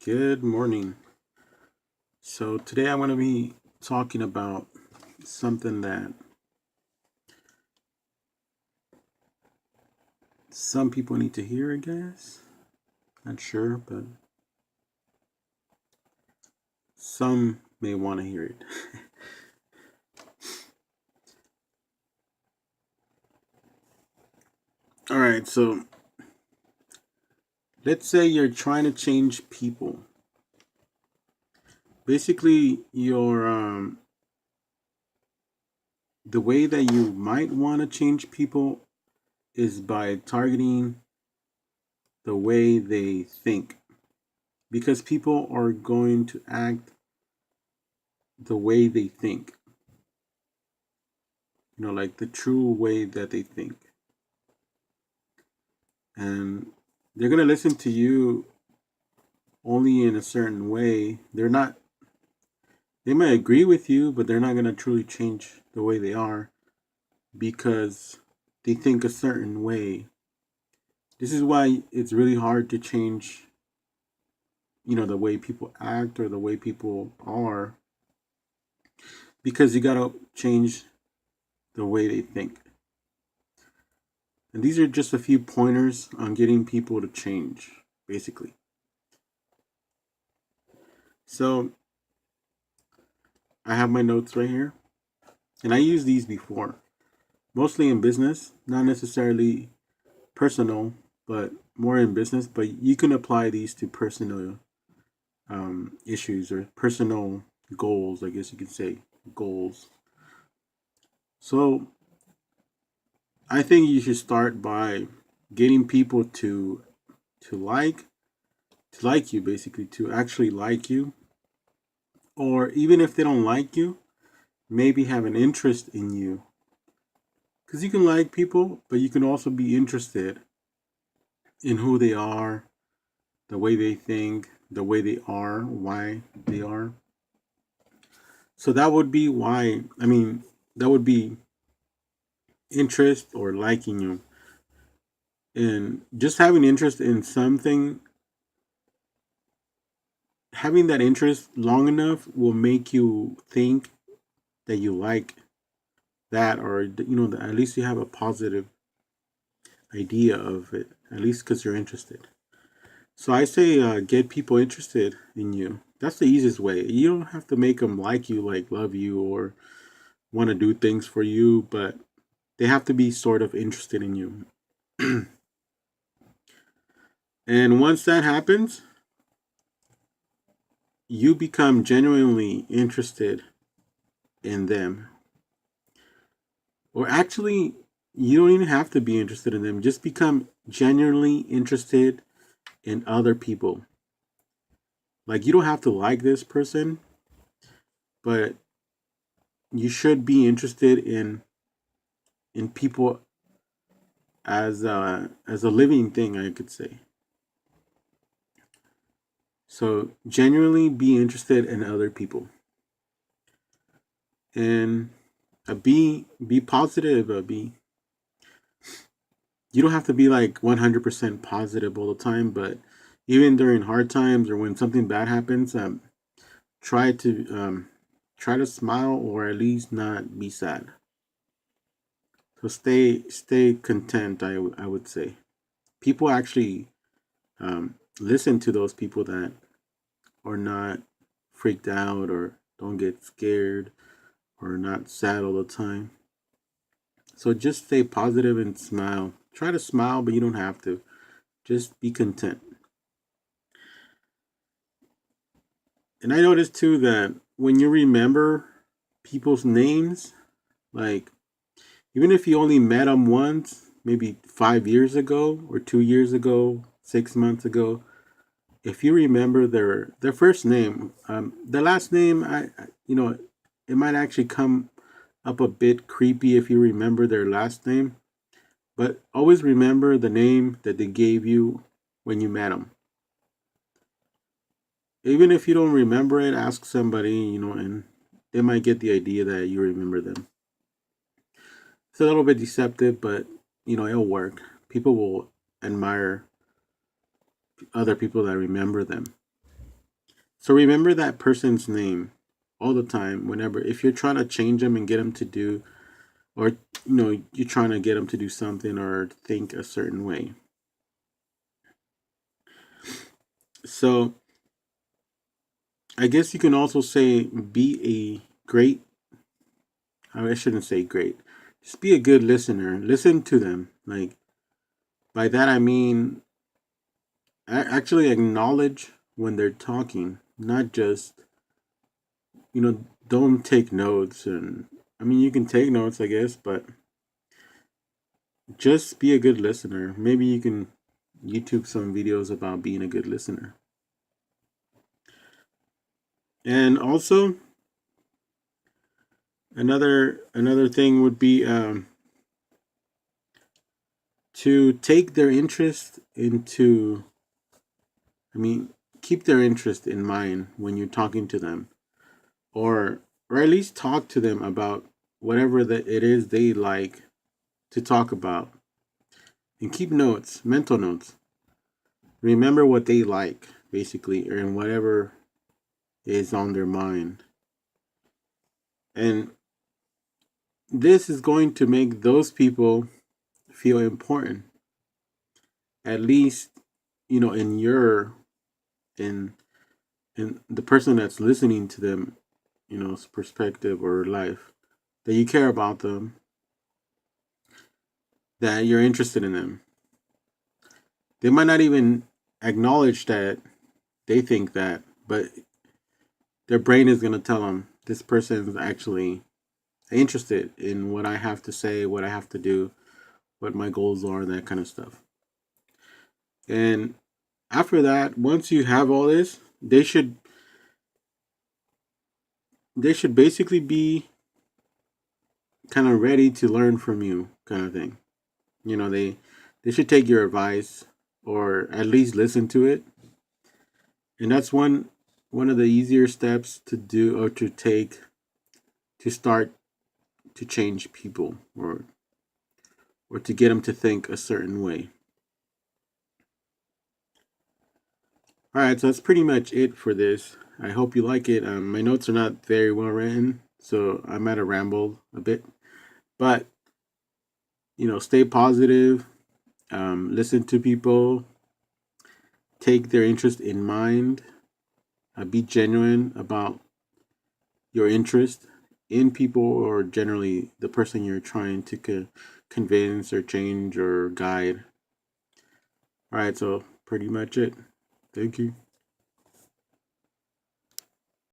Good morning. So today I'm going to be talking about something that some people need to hear, I guess. Not sure, but some may want to hear it. All right, so let's say you're trying to change people. Basically, the way that you might want to change people is by targeting the way they think, because people are going to act the way they think, like the true way that they think. And they're going to listen to you only in a certain way. They might agree with you, but they're not going to truly change the way they are because they think a certain way. This is why it's really hard to change, the way people act or the way people are, because you got to change the way they think. And these are just a few pointers on getting people to change, basically. So I have my notes right here, and I used these before, mostly in business, not necessarily personal, but more in business. But you can apply these to personal issues or personal goals, I guess you could say goals. So I think you should start by getting people to like to like you, basically to actually like you, or even if they don't like you, maybe have an interest in you. Because you can like people, but you can also be interested in who they are, the way they think, the way they are, why they are. So that would be why, that would be interest or liking you. And just having interest in something, having that interest long enough will make you think that you like that, or, at least you have a positive idea of it, at least because you're interested. So I say get people interested in you. That's the easiest way. You don't have to make them like you, like love you, or want to do things for you, but they have to be sort of interested in you. And once that happens, you become genuinely interested in them. Or actually, you don't even have to be interested in them. Just become genuinely interested in other people. Like, you don't have to like this person, but you should be interested in people as a living thing, I could say. So genuinely be interested in other people, and be positive. Be You don't have to be like 100% positive all the time, but even during hard times or when something bad happens, try to try to smile, or at least not be sad. So stay content. I would say people actually listen to those people that are not freaked out or don't get scared or not sad all the time. So just stay positive and smile. Try to smile, but you don't have to. Just be content. And I noticed too that when you remember people's names, like even if you only met them once, maybe 5 years ago or 2 years ago, 6 months ago, if you remember their first name, the last name, it might actually come up a bit creepy if you remember their last name, but always remember the name that they gave you when you met them. Even if you don't remember it, ask somebody, and they might get the idea that you remember them. It's a little bit deceptive, but it'll work. People will admire other people that remember them. So remember that person's name all the time. Whenever, if you're trying to change them and get them to do, or you're trying to get them to do something or think a certain way. So I guess you can also say be a great. I shouldn't say great. Just be a good listener. Listen to them. Like, by that I mean actually acknowledge when they're talking, not just don't take notes. And I mean, you can take notes, I guess, but just be a good listener. Maybe you can YouTube some videos about being a good listener. And also another thing would be to take their interest into, I mean, keep their interest in mind when you're talking to them, or at least talk to them about whatever that it is they like to talk about, and keep notes, mental notes. Remember what they like, basically, or in whatever is on their mind. And this is going to make those people feel important. At least, in your in the person that's listening to them, perspective or life, that you care about them, that you're interested in them. They might not even acknowledge that they think that, but their brain is going to tell them this person is actually interested in what I have to say, what I have to do, what my goals are, that kind of stuff. And after that, once you have all this, they should basically be kind of ready to learn from you, kind of thing. They should take your advice, or at least listen to it. And that's one of the easier steps to do or to take to start to change people, or to get them to think a certain way. All right, so that's pretty much it for this. I hope you like it. My notes are not very well written, so I might have rambled a bit, but stay positive. Listen to people. Take their interest in mind. Be genuine about your interest in people, or generally the person you're trying to convince or change or guide. All right, so pretty much it. Thank you.